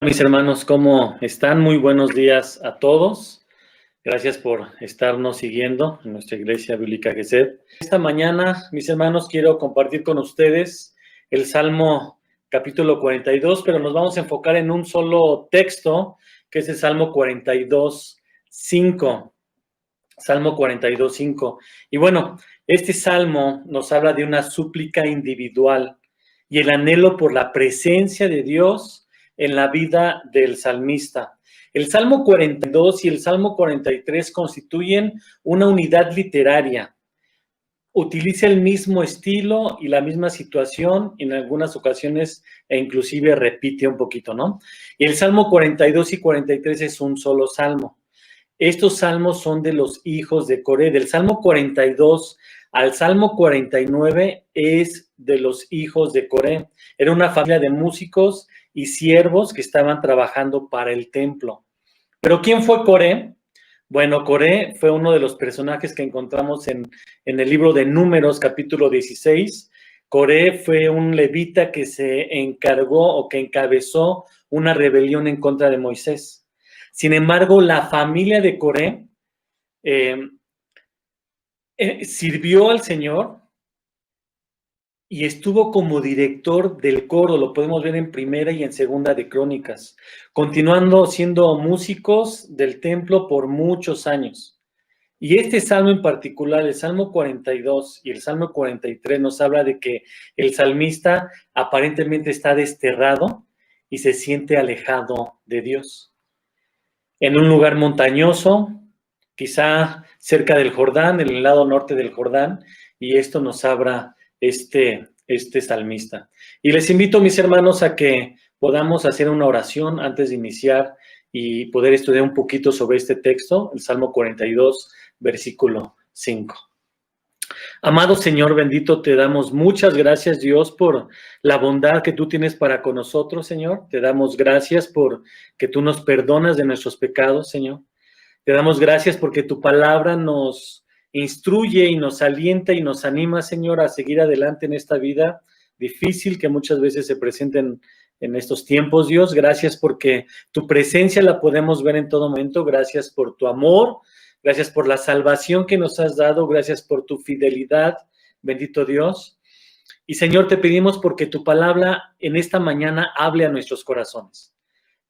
Mis hermanos, ¿cómo están? Muy buenos días a todos. Gracias por estarnos siguiendo en nuestra Iglesia Bíblica Gesed. Esta mañana, mis hermanos, quiero compartir con ustedes el Salmo capítulo 42, pero nos vamos a enfocar en un solo texto, que es el Salmo 42:5. Salmo 42:5. Y bueno, este salmo nos habla de una súplica individual y el anhelo por la presencia de Dios en la vida del salmista. El Salmo 42 y el Salmo 43 constituyen una unidad literaria. Utiliza el mismo estilo y la misma situación en algunas ocasiones e inclusive repite un poquito, ¿no? Y el Salmo 42 y 43 es un solo salmo. Estos salmos son de los hijos de Coré. Del Salmo 42 al Salmo 49 es de los hijos de Coré. Era una familia de músicos y siervos que estaban trabajando para el templo. ¿Pero quién fue Coré? Bueno, Coré fue uno de los personajes que encontramos en el libro de Números, capítulo 16. Coré fue un levita que se encargó o que encabezó una rebelión en contra de Moisés. Sin embargo, la familia de Coré sirvió al Señor y estuvo como director del coro. Lo podemos ver en Primera y en Segunda de Crónicas, continuando siendo músicos del templo por muchos años. Y este salmo en particular, el Salmo 42 y el Salmo 43, nos habla de que el salmista aparentemente está desterrado y se siente alejado de Dios. En un lugar montañoso, quizá cerca del Jordán, en el lado norte del Jordán, y esto nos habla este salmista. Y les invito, mis hermanos, a que podamos hacer una oración antes de iniciar y poder estudiar un poquito sobre este texto, el Salmo 42, versículo 5. Amado Señor bendito, te damos muchas gracias, Dios, por la bondad que tú tienes para con nosotros, Señor. Te damos gracias por que tú nos perdonas de nuestros pecados, Señor. Te damos gracias porque tu palabra nos instruye y nos alienta y nos anima, Señor, a seguir adelante en esta vida difícil que muchas veces se presenta en estos tiempos, Dios. Gracias porque tu presencia la podemos ver en todo momento. Gracias por tu amor. Gracias por la salvación que nos has dado. Gracias por tu fidelidad, bendito Dios. Y Señor, te pedimos porque tu palabra en esta mañana hable a nuestros corazones.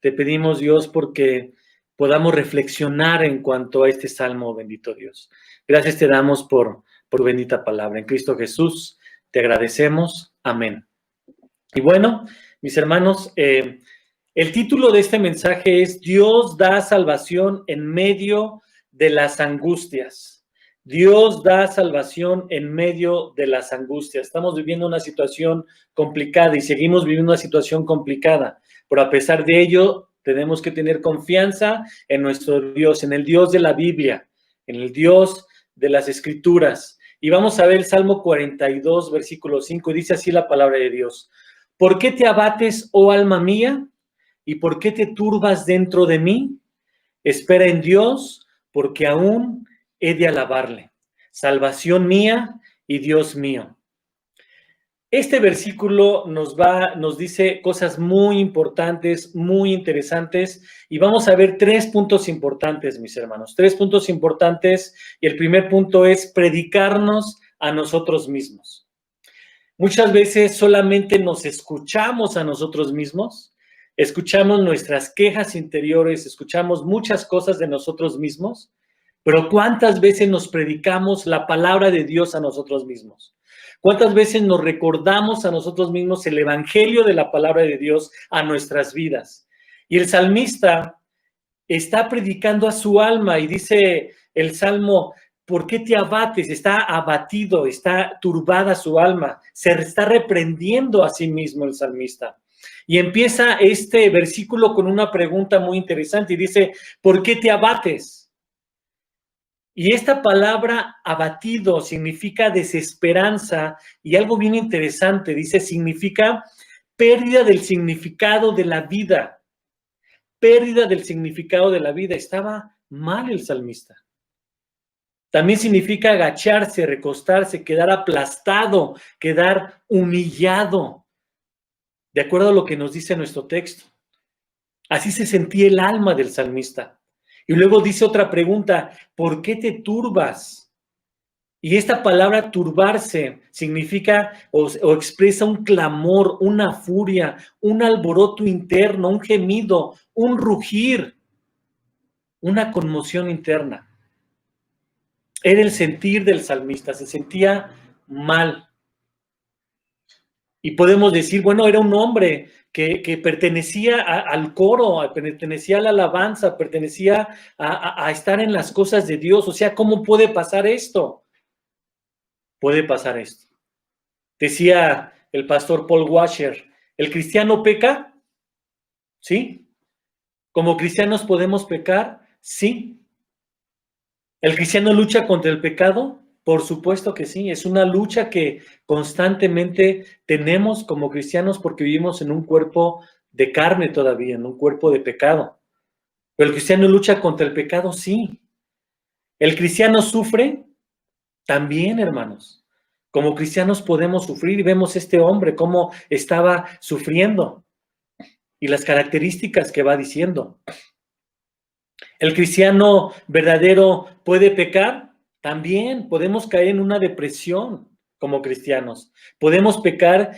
Te pedimos, Dios, porque podamos reflexionar en cuanto a este salmo, bendito Dios. Gracias te damos por bendita palabra. En Cristo Jesús te agradecemos. Amén. Y bueno, mis hermanos, el título de este mensaje es Dios da salvación en medio de las angustias. Dios da salvación en medio de las angustias. Estamos viviendo una situación complicada y seguimos viviendo una situación complicada, pero a pesar de ello tenemos que tener confianza en nuestro Dios, en el Dios de la Biblia, en el Dios de las Escrituras. Y vamos a ver el Salmo 42, versículo 5, y dice así la palabra de Dios. ¿Por qué te abates, oh alma mía? ¿Y por qué te turbas dentro de mí? Espera en Dios, porque aún he de alabarle. Salvación mía y Dios mío. Este versículo nos dice cosas muy importantes, muy interesantes, y vamos a ver 3 puntos importantes, mis hermanos. 3 puntos importantes, y el primer punto es predicarnos a nosotros mismos. Muchas veces solamente nos escuchamos a nosotros mismos, escuchamos nuestras quejas interiores, escuchamos muchas cosas de nosotros mismos, pero ¿cuántas veces nos predicamos la palabra de Dios a nosotros mismos? ¿Cuántas veces nos recordamos a nosotros mismos el evangelio de la palabra de Dios a nuestras vidas? Y el salmista está predicando a su alma y dice el salmo, ¿por qué te abates? Está abatido, está turbada su alma, se está reprendiendo a sí mismo el salmista. Y empieza este versículo con una pregunta muy interesante y dice, ¿por qué te abates? Y esta palabra abatido significa desesperanza y algo bien interesante, dice, significa pérdida del significado de la vida. Pérdida del significado de la vida. Estaba mal el salmista. También significa agacharse, recostarse, quedar aplastado, quedar humillado, de acuerdo a lo que nos dice nuestro texto. Así se sentía el alma del salmista. Y luego dice otra pregunta, ¿por qué te turbas? Y esta palabra turbarse significa o expresa un clamor, una furia, un alboroto interno, un gemido, un rugir, una conmoción interna. Era el sentir del salmista, se sentía mal. Y podemos decir, bueno, era un hombre que pertenecía al coro, pertenecía a la alabanza, pertenecía a estar en las cosas de Dios. O sea, ¿cómo puede pasar esto? Puede pasar esto. Decía el pastor Paul Washer, ¿el cristiano peca? Sí. ¿Como cristianos podemos pecar? Sí. ¿El cristiano lucha contra el pecado? Por supuesto que sí. Es una lucha que constantemente tenemos como cristianos porque vivimos en un cuerpo de carne todavía, en un cuerpo de pecado. ¿Pero el cristiano lucha contra el pecado? Sí. ¿El cristiano sufre? También, hermanos. Como cristianos podemos sufrir y vemos este hombre cómo estaba sufriendo y las características que va diciendo. ¿El cristiano verdadero puede pecar? También podemos caer en una depresión como cristianos. Podemos pecar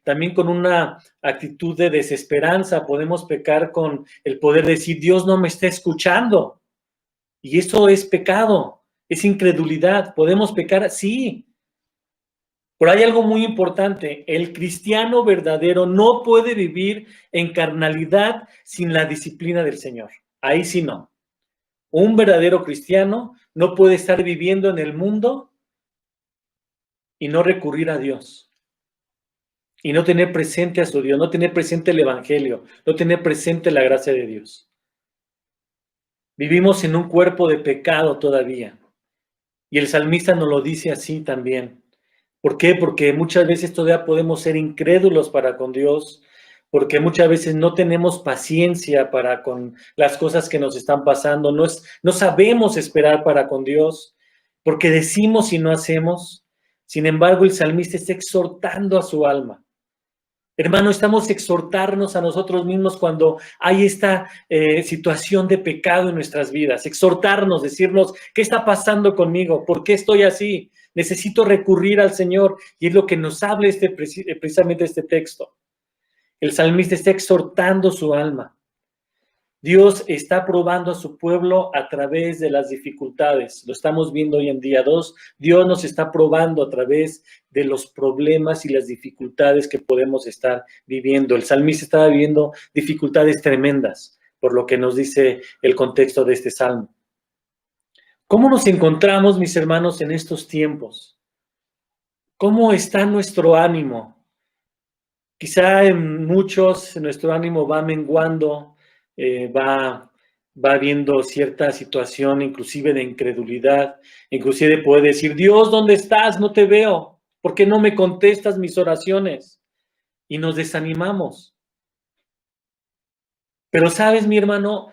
también con una actitud de desesperanza. Podemos pecar con el poder decir, Dios no me está escuchando. Y eso es pecado, es incredulidad. ¿Podemos pecar? Sí. Pero hay algo muy importante. El cristiano verdadero no puede vivir en carnalidad sin la disciplina del Señor. Ahí sí no. Un verdadero cristiano no puede estar viviendo en el mundo y no recurrir a Dios. Y no tener presente a su Dios, no tener presente el Evangelio, no tener presente la gracia de Dios. Vivimos en un cuerpo de pecado todavía. Y el salmista nos lo dice así también. ¿Por qué? Porque muchas veces todavía podemos ser incrédulos para con Dios, porque muchas veces no tenemos paciencia para con las cosas que nos están pasando, no sabemos esperar para con Dios, porque decimos y no hacemos. Sin embargo, el salmista está exhortando a su alma. Hermano, estamos exhortarnos a nosotros mismos cuando hay esta situación de pecado en nuestras vidas. Exhortarnos, decirnos, ¿qué está pasando conmigo? ¿Por qué estoy así? Necesito recurrir al Señor. Y es lo que nos habla precisamente este texto. El salmista está exhortando su alma. Dios está probando a su pueblo a través de las dificultades. Lo estamos viendo hoy en día. Dios nos está probando a través de los problemas y las dificultades que podemos estar viviendo. El salmista estaba viviendo dificultades tremendas, por lo que nos dice el contexto de este salmo. ¿Cómo nos encontramos, mis hermanos, en estos tiempos? ¿Cómo está nuestro ánimo? Quizá en muchos nuestro ánimo va menguando, va viendo cierta situación, inclusive de incredulidad, inclusive puede decir, Dios, ¿dónde estás? No te veo, ¿por qué no me contestas mis oraciones? Y nos desanimamos. Pero sabes, mi hermano,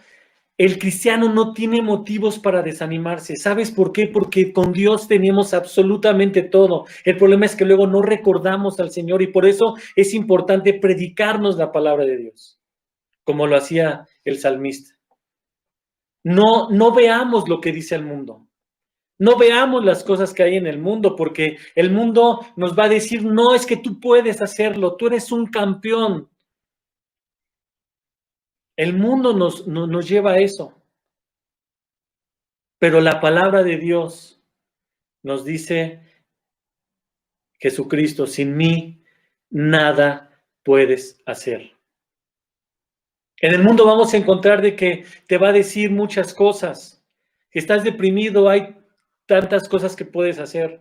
el cristiano no tiene motivos para desanimarse. ¿Sabes por qué? Porque con Dios tenemos absolutamente todo. El problema es que luego no recordamos al Señor y por eso es importante predicarnos la palabra de Dios, como lo hacía el salmista. No veamos lo que dice el mundo. No veamos las cosas que hay en el mundo, porque el mundo nos va a decir, no, es que tú puedes hacerlo, tú eres un campeón. El mundo nos lleva a eso. Pero la palabra de Dios nos dice, Jesucristo, sin mí nada puedes hacer. En el mundo vamos a encontrar de que te va a decir muchas cosas. Estás deprimido, hay tantas cosas que puedes hacer.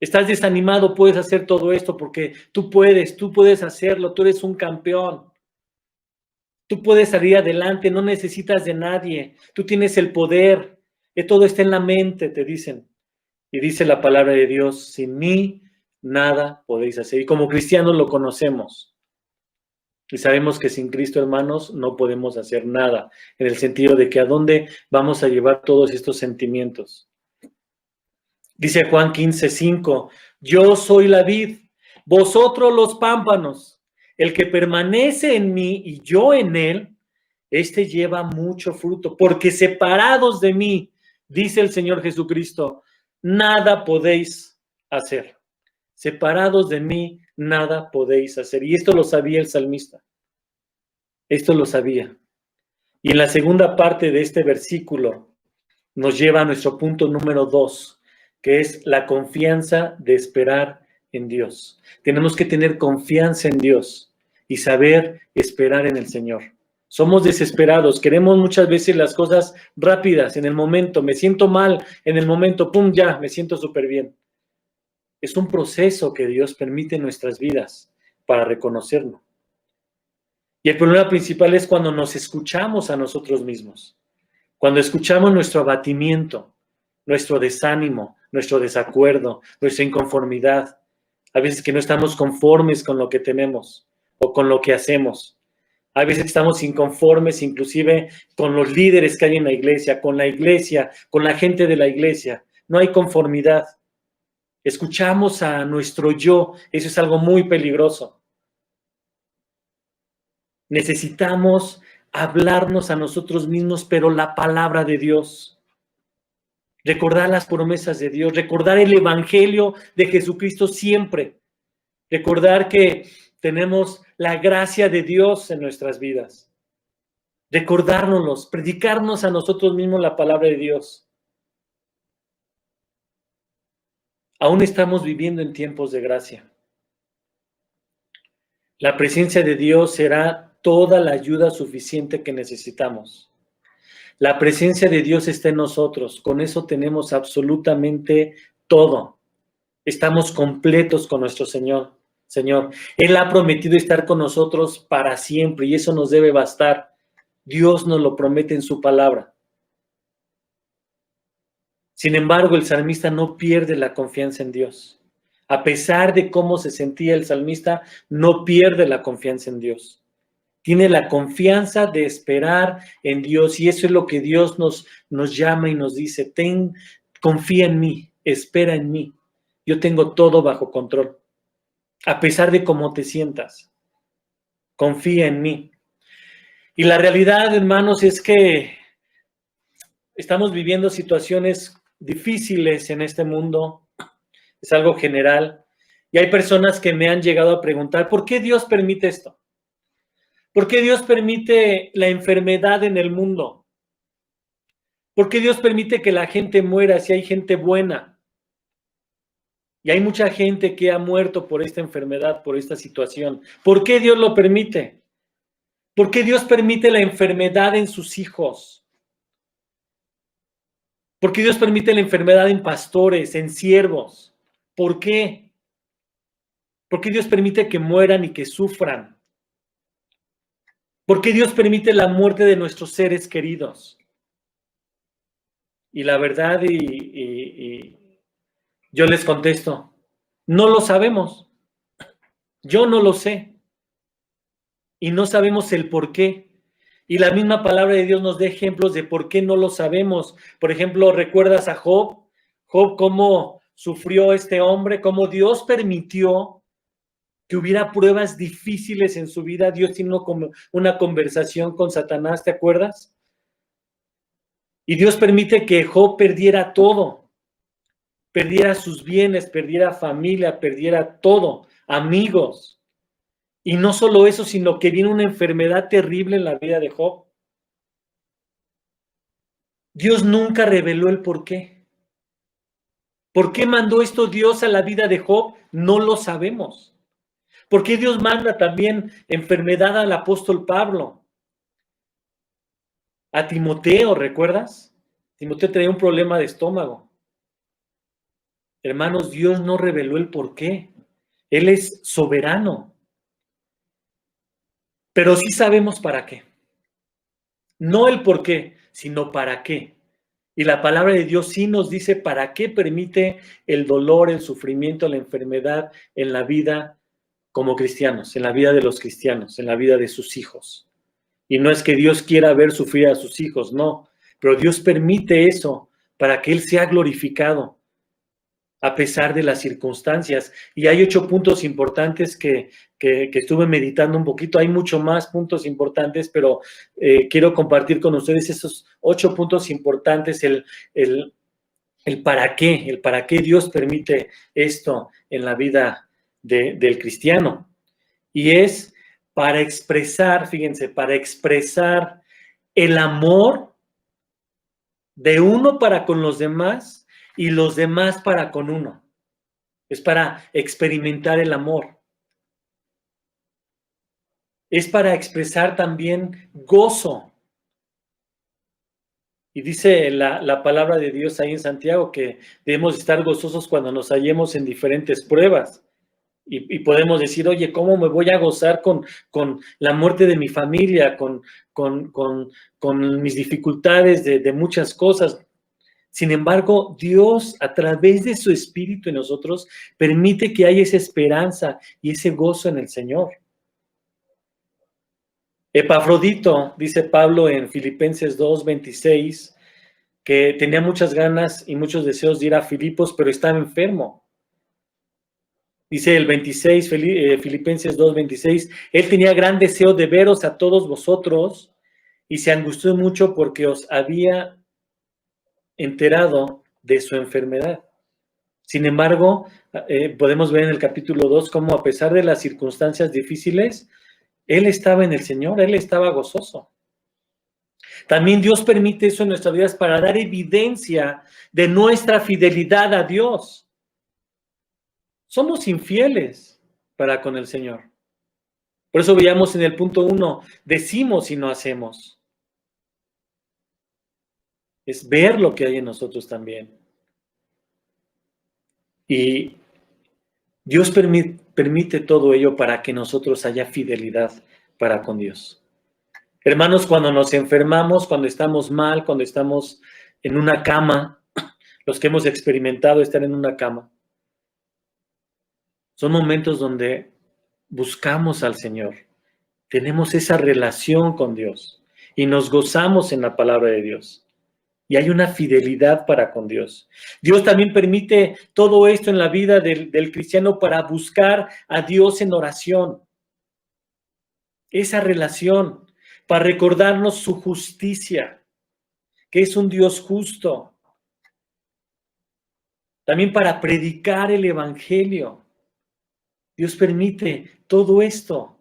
Estás desanimado, puedes hacer todo esto porque tú puedes hacerlo, tú eres un campeón. Tú puedes salir adelante, no necesitas de nadie. Tú tienes el poder, todo está en la mente, te dicen. Y dice la palabra de Dios, sin mí nada podéis hacer. Y como cristianos lo conocemos. Y sabemos que sin Cristo, hermanos, no podemos hacer nada. En el sentido de que a dónde vamos a llevar todos estos sentimientos. Dice Juan 15:5, yo soy la vid, vosotros los pámpanos. El que permanece en mí y yo en él, este lleva mucho fruto, porque separados de mí, dice el Señor Jesucristo, nada podéis hacer. Separados de mí, nada podéis hacer. Y esto lo sabía el salmista. Esto lo sabía. Y en la segunda parte de este versículo nos lleva a nuestro punto número 2, que es la confianza de esperar en Dios. Tenemos que tener confianza en Dios y saber esperar en el Señor. Somos desesperados, queremos muchas veces las cosas rápidas, en el momento. Me siento mal, en el momento, pum, ya, me siento súper bien. Es un proceso que Dios permite en nuestras vidas para reconocerlo. Y el problema principal es cuando nos escuchamos a nosotros mismos, cuando escuchamos nuestro abatimiento, nuestro desánimo, nuestro desacuerdo, nuestra inconformidad, a veces que no estamos conformes con lo que tenemos o con lo que hacemos. A veces estamos inconformes inclusive con los líderes que hay en la iglesia, con la gente de la iglesia. No hay conformidad. Escuchamos a nuestro yo, eso es algo muy peligroso. Necesitamos hablarnos a nosotros mismos, pero la palabra de Dios. Recordar las promesas de Dios, recordar el evangelio de Jesucristo siempre. Recordar que tenemos la gracia de Dios en nuestras vidas. Recordárnoslos, predicarnos a nosotros mismos la palabra de Dios. Aún estamos viviendo en tiempos de gracia. La presencia de Dios será toda la ayuda suficiente que necesitamos. La presencia de Dios está en nosotros. Con eso tenemos absolutamente todo. Estamos completos con nuestro Señor. Él ha prometido estar con nosotros para siempre y eso nos debe bastar. Dios nos lo promete en su palabra. Sin embargo, el salmista no pierde la confianza en Dios. A pesar de cómo se sentía el salmista, no pierde la confianza en Dios. Tiene la confianza de esperar en Dios y eso es lo que Dios nos llama y nos dice, confía en mí, espera en mí. Yo tengo todo bajo control. A pesar de cómo te sientas, confía en mí. Y la realidad, hermanos, es que estamos viviendo situaciones difíciles en este mundo. Es algo general. Y hay personas que me han llegado a preguntar, ¿por qué Dios permite esto? ¿Por qué Dios permite la enfermedad en el mundo? ¿Por qué Dios permite que la gente muera si hay gente buena? Y hay mucha gente que ha muerto por esta enfermedad, por esta situación. ¿Por qué Dios lo permite? ¿Por qué Dios permite la enfermedad en sus hijos? ¿Por qué Dios permite la enfermedad en pastores, en siervos? ¿Por qué? ¿Por qué Dios permite que mueran y que sufran? ¿Por qué Dios permite la muerte de nuestros seres queridos? Y la verdad, yo les contesto, no lo sabemos. Yo no lo sé. Y no sabemos el por qué. Y la misma palabra de Dios nos da ejemplos de por qué no lo sabemos. Por ejemplo, ¿recuerdas a Job? Job, cómo sufrió este hombre, cómo Dios permitió que hubiera pruebas difíciles en su vida. Dios tiene una conversación con Satanás, ¿te acuerdas? Y Dios permite que Job perdiera todo. Perdiera sus bienes, perdiera familia, perdiera todo, amigos. Y no solo eso, sino que viene una enfermedad terrible en la vida de Job. Dios nunca reveló el por qué. ¿Por qué mandó esto Dios a la vida de Job? No lo sabemos. ¿Por qué Dios manda también enfermedad al apóstol Pablo? A Timoteo, ¿recuerdas? Timoteo tenía un problema de estómago. Hermanos, Dios no reveló el por qué. Él es soberano. Pero sí sabemos para qué. No el por qué, sino para qué. Y la palabra de Dios sí nos dice para qué permite el dolor, el sufrimiento, la enfermedad en la vida como cristianos, en la vida de los cristianos, en la vida de sus hijos. Y no es que Dios quiera ver sufrir a sus hijos, no. Pero Dios permite eso para que Él sea glorificado. a pesar de las circunstancias. Y hay 8 puntos importantes que estuve meditando un poquito. Hay mucho más puntos importantes, pero quiero compartir con ustedes esos 8 puntos importantes, el para qué Dios permite esto en la vida del cristiano. Y es para expresar, fíjense, para expresar el amor de uno para con los demás y los demás para con uno. Es para experimentar el amor. Es para expresar también gozo. Y dice la palabra de Dios ahí en Santiago que debemos estar gozosos cuando nos hallemos en diferentes pruebas. Y podemos decir, oye, ¿cómo me voy a gozar con la muerte de mi familia, con mis dificultades de muchas cosas? Sin embargo, Dios, a través de su Espíritu en nosotros, permite que haya esa esperanza y ese gozo en el Señor. Epafrodito, dice Pablo en Filipenses 2:26, que tenía muchas ganas y muchos deseos de ir a Filipos, pero estaba enfermo. Dice el 26, Filipenses 2:26, él tenía gran deseo de veros a todos vosotros y se angustió mucho porque os había enterado de su enfermedad. Sin embargo, podemos ver en el capítulo 2 cómo a pesar de las circunstancias difíciles, él estaba en el Señor, él estaba gozoso. También Dios permite eso en nuestras vidas para dar evidencia de nuestra fidelidad a Dios. Somos infieles para con el Señor. Por eso veíamos en el punto 1, decimos y no hacemos. Es ver lo que hay en nosotros también. Y Dios permite todo ello para que nosotros haya fidelidad para con Dios. Hermanos, cuando nos enfermamos, cuando estamos mal, cuando estamos en una cama, los que hemos experimentado estar en una cama, son momentos donde buscamos al Señor, tenemos esa relación con Dios y nos gozamos en la palabra de Dios. Y hay una fidelidad para con Dios. Dios también permite todo esto en la vida del cristiano para buscar a Dios en oración. Esa relación, para recordarnos su justicia, que es un Dios justo. También para predicar el evangelio. Dios permite todo esto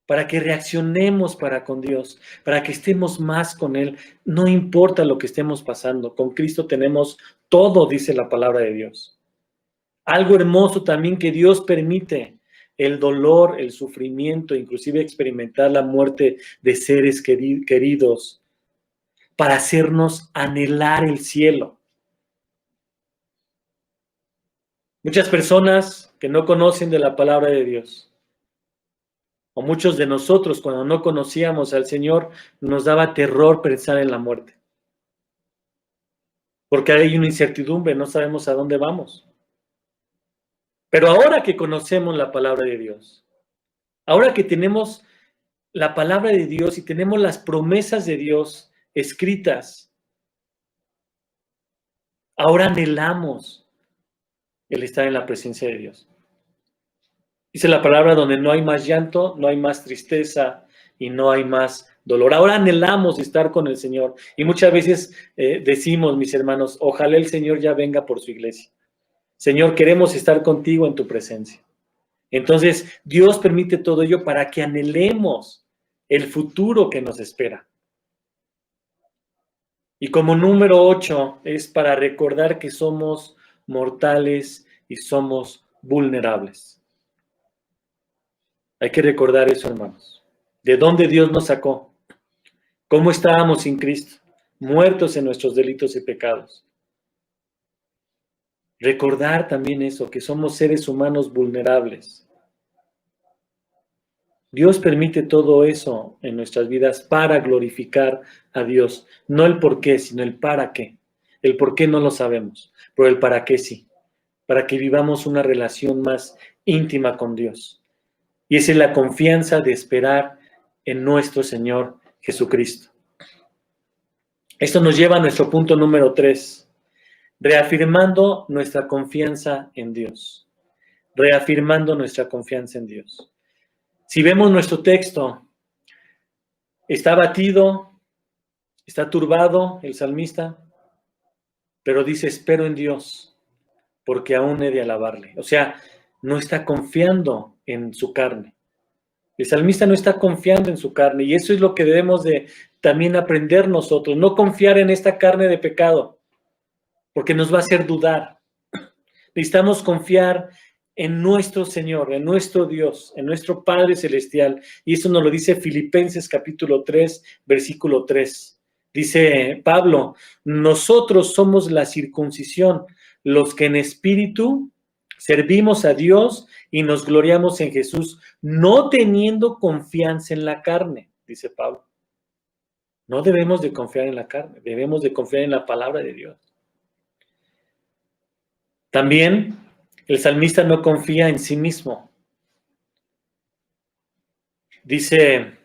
para que reaccionemos para con Dios, para que estemos más con Él. No importa lo que estemos pasando, con Cristo tenemos todo, dice la palabra de Dios. Algo hermoso también que Dios permite, el dolor, el sufrimiento, inclusive experimentar la muerte de seres queridos, para hacernos anhelar el cielo. Muchas personas que no conocen de la palabra de Dios, o muchos de nosotros cuando no conocíamos al Señor, nos daba terror pensar en la muerte. Porque hay una incertidumbre, no sabemos a dónde vamos. Pero ahora que conocemos la palabra de Dios, ahora que tenemos la palabra de Dios y tenemos las promesas de Dios escritas, ahora anhelamos el estar en la presencia de Dios. Dice la palabra, donde no hay más llanto, no hay más tristeza y no hay más dolor. Ahora anhelamos estar con el Señor. Y muchas veces decimos, mis hermanos, ojalá el Señor ya venga por su iglesia. Señor, queremos estar contigo en tu presencia. Entonces, Dios permite todo ello para que anhelemos el futuro que nos espera. Y como número 8 es para recordar que somos mortales y somos vulnerables. Hay que recordar eso, hermanos. ¿De dónde Dios nos sacó? ¿Cómo estábamos sin Cristo? Muertos en nuestros delitos y pecados. Recordar también eso, que somos seres humanos vulnerables. Dios permite todo eso en nuestras vidas para glorificar a Dios. No el por qué, sino el para qué. El por qué no lo sabemos, pero el para qué sí. Para que vivamos una relación más íntima con Dios. Y esa es la confianza de esperar en nuestro Señor Jesucristo. Esto nos lleva a nuestro punto número 3. reafirmando nuestra confianza en Dios. Reafirmando nuestra confianza en Dios. Si vemos nuestro texto, está abatido, está turbado el salmista, pero dice, espero en Dios, porque aún he de alabarle. O sea, no está confiando en su carne. El salmista no está confiando en su carne, y eso es lo que debemos de también aprender nosotros, no confiar en esta carne de pecado, porque nos va a hacer dudar. Necesitamos confiar en nuestro Señor, en nuestro Dios, en nuestro Padre Celestial, y eso nos lo dice Filipenses capítulo 3, versículo 3. Dice Pablo, nosotros somos la circuncisión, los que en espíritu servimos a Dios y nos gloriamos en Jesús, no teniendo confianza en la carne, dice Pablo. No debemos de confiar en la carne, debemos de confiar en la palabra de Dios. También el salmista no confía en sí mismo. Dice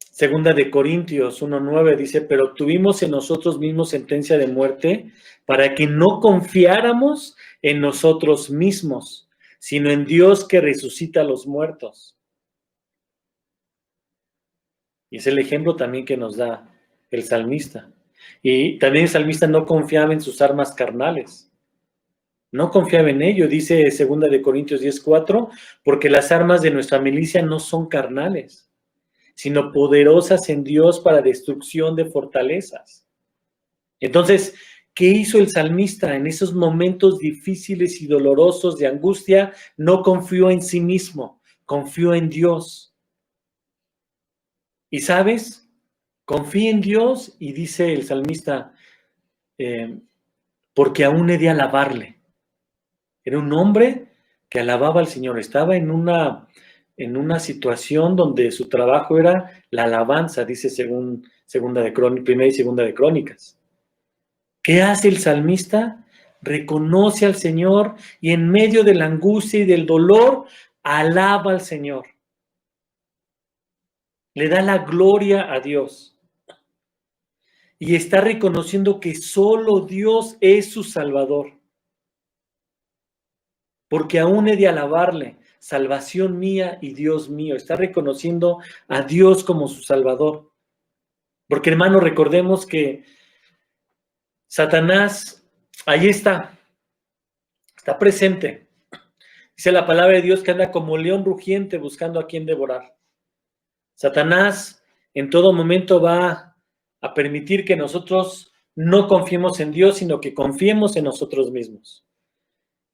Segunda de Corintios 1:9, dice, pero tuvimos en nosotros mismos sentencia de muerte para que no confiáramos en nosotros mismos, sino en Dios que resucita a los muertos. Y es el ejemplo también que nos da el salmista. Y también el salmista no confiaba en sus armas carnales. No confiaba en ello, dice 2 de Corintios 10:4, porque las armas de nuestra milicia no son carnales, sino poderosas en Dios para destrucción de fortalezas. Entonces, ¿qué hizo el salmista en esos momentos difíciles y dolorosos de angustia? No confió en sí mismo, confió en Dios. ¿Y sabes? Confía en Dios y dice el salmista, porque aún he de alabarle. Era un hombre que alababa al Señor, estaba en una situación donde su trabajo era la alabanza, dice Primera y Segunda de Crónicas. ¿Qué hace el salmista? Reconoce al Señor y en medio de la angustia y del dolor, alaba al Señor. Le da la gloria a Dios. Y está reconociendo que solo Dios es su Salvador. Porque aún he de alabarle, salvación mía y Dios mío. Está reconociendo a Dios como su Salvador. Porque, hermano, recordemos que Satanás, ahí está presente. Dice la palabra de Dios que anda como león rugiente buscando a quien devorar. Satanás en todo momento va a permitir que nosotros no confiemos en Dios, sino que confiemos en nosotros mismos.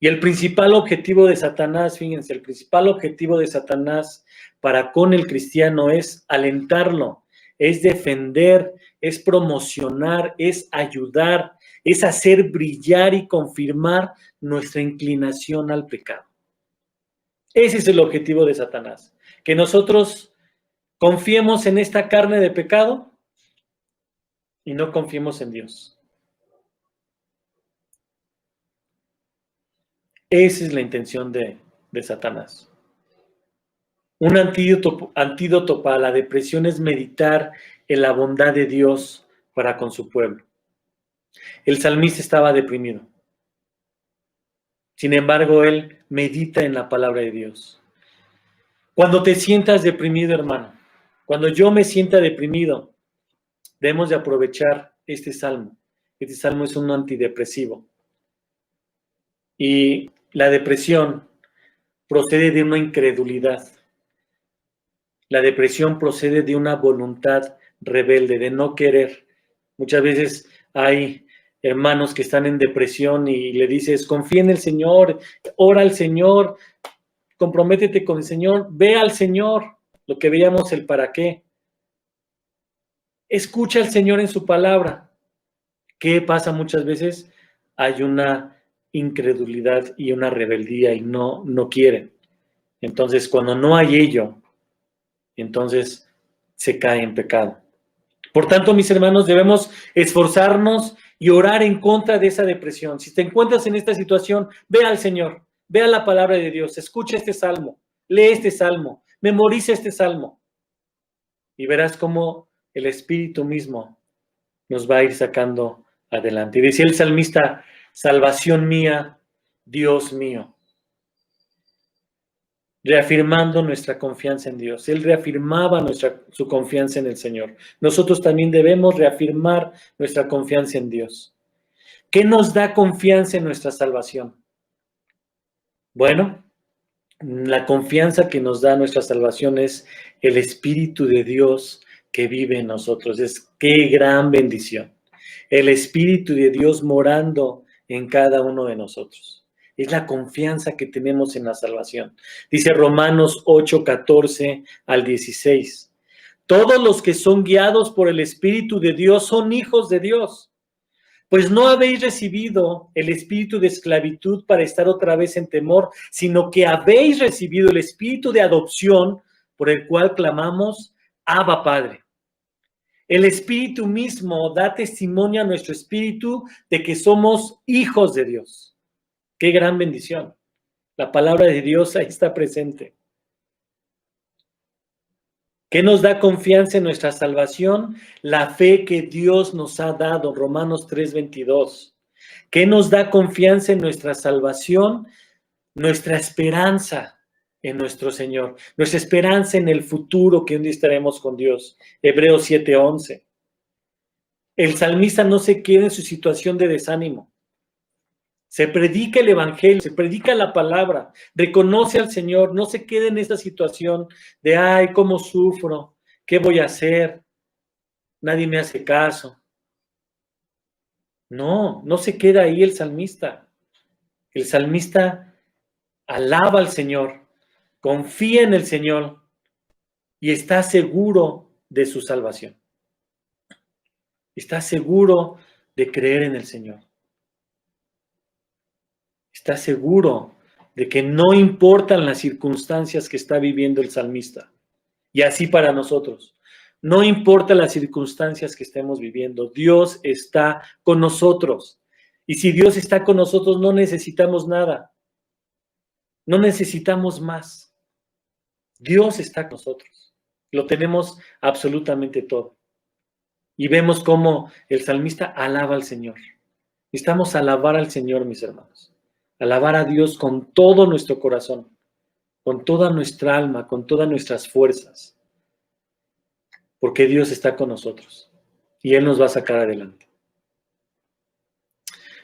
Y el principal objetivo de Satanás, fíjense, el principal objetivo de Satanás para con el cristiano es alentarlo, es defender, es promocionar, es ayudar, es hacer brillar y confirmar nuestra inclinación al pecado. Ese es el objetivo de Satanás, que nosotros confiemos en esta carne de pecado y no confiemos en Dios. Esa es la intención de Satanás. Un antídoto para la depresión es meditar en la bondad de Dios para con su pueblo. El salmista estaba deprimido. Sin embargo, él medita en la palabra de Dios. Cuando te sientas deprimido, hermano, cuando yo me sienta deprimido, debemos de aprovechar este salmo. Este salmo es un antidepresivo. Y la depresión procede de una incredulidad. La depresión procede de una voluntad rebelde, de no querer. Muchas veces hay hermanos que están en depresión y le dices, confía en el Señor, ora al Señor, comprométete con el Señor, ve al Señor, lo que veíamos el para qué. Escucha al Señor en su palabra. ¿Qué pasa muchas veces? Hay una incredulidad y una rebeldía y no quieren. Entonces, cuando no hay ello, entonces se cae en pecado. Por tanto, mis hermanos, debemos esforzarnos y orar en contra de esa depresión. Si te encuentras en esta situación, ve al Señor, ve a la palabra de Dios, escucha este salmo, lee este salmo, memoriza este salmo y verás cómo el Espíritu mismo nos va a ir sacando adelante. Y decía el salmista, salvación mía, Dios mío. Reafirmando nuestra confianza en Dios. Él reafirmaba su confianza en el Señor. Nosotros también debemos reafirmar nuestra confianza en Dios. ¿Qué nos da confianza en nuestra salvación? Bueno, la confianza que nos da nuestra salvación es el Espíritu de Dios que vive en nosotros. Qué gran bendición. El Espíritu de Dios morando en cada uno de nosotros. Es la confianza que tenemos en la salvación. Dice Romanos 8, 14 al 16. Todos los que son guiados por el Espíritu de Dios son hijos de Dios. Pues no habéis recibido el espíritu de esclavitud para estar otra vez en temor, sino que habéis recibido el espíritu de adopción por el cual clamamos, Abba Padre. El Espíritu mismo da testimonio a nuestro espíritu de que somos hijos de Dios. ¡Qué gran bendición! La palabra de Dios ahí está presente. ¿Qué nos da confianza en nuestra salvación? La fe que Dios nos ha dado, Romanos 3:22. ¿Qué nos da confianza en nuestra salvación? Nuestra esperanza en nuestro Señor, nuestra esperanza en el futuro que un día estaremos con Dios, Hebreos 7:11. El salmista no se queda en su situación de desánimo. Se predica el evangelio, se predica la palabra, reconoce al Señor, no se queda en esa situación de, ay, cómo sufro, qué voy a hacer, nadie me hace caso. No, no se queda ahí el salmista. El salmista alaba al Señor, confía en el Señor y está seguro de su salvación. Está seguro de creer en el Señor. Está seguro de que no importan las circunstancias que está viviendo el salmista. Y así para nosotros. No importa las circunstancias que estemos viviendo, Dios está con nosotros. Y si Dios está con nosotros, no necesitamos nada. No necesitamos más. Dios está con nosotros. Lo tenemos absolutamente todo. Y vemos cómo el salmista alaba al Señor. Necesitamos alabar al Señor, mis hermanos. Alabar a Dios con todo nuestro corazón, con toda nuestra alma, con todas nuestras fuerzas. Porque Dios está con nosotros y Él nos va a sacar adelante.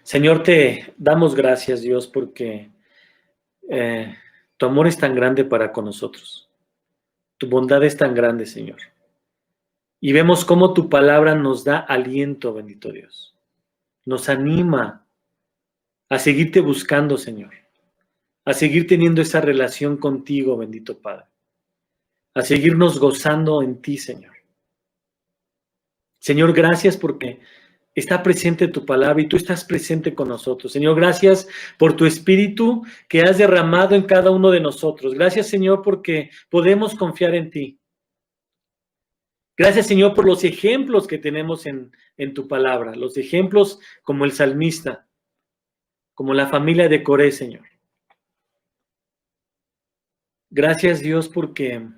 Señor, te damos gracias, Dios, porque tu amor es tan grande para con nosotros. Tu bondad es tan grande, Señor. Y vemos cómo tu palabra nos da aliento, bendito Dios. Nos anima a seguirte buscando, Señor. A seguir teniendo esa relación contigo, bendito Padre. A seguirnos gozando en ti, Señor. Señor, gracias porque está presente tu palabra y tú estás presente con nosotros. Señor, gracias por tu espíritu que has derramado en cada uno de nosotros. Gracias, Señor, porque podemos confiar en ti. Gracias, Señor, por los ejemplos que tenemos en tu palabra. Los ejemplos como el salmista, como la familia de Coré, Señor. Gracias, Dios, porque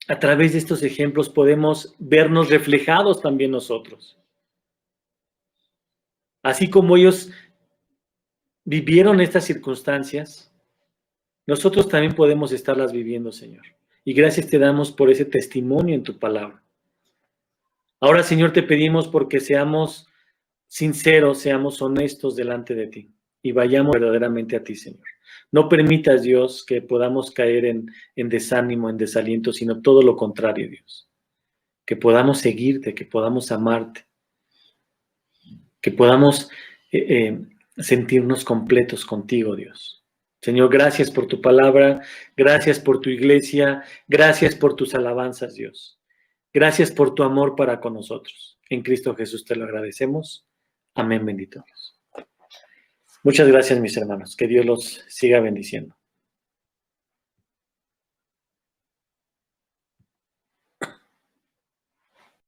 a través de estos ejemplos podemos vernos reflejados también nosotros. Así como ellos vivieron estas circunstancias, nosotros también podemos estarlas viviendo, Señor. Y gracias te damos por ese testimonio en tu palabra. Ahora, Señor, te pedimos porque seamos sinceros, seamos honestos delante de ti y vayamos verdaderamente a ti, Señor. No permitas, Dios, que podamos caer en desánimo, en desaliento, sino todo lo contrario, Dios. Que podamos seguirte, que podamos amarte, que podamos sentirnos completos contigo, Dios. Señor, gracias por tu palabra, gracias por tu iglesia, gracias por tus alabanzas, Dios. Gracias por tu amor para con nosotros. En Cristo Jesús te lo agradecemos. Amén, bendito Dios. Muchas gracias, mis hermanos. Que Dios los siga bendiciendo.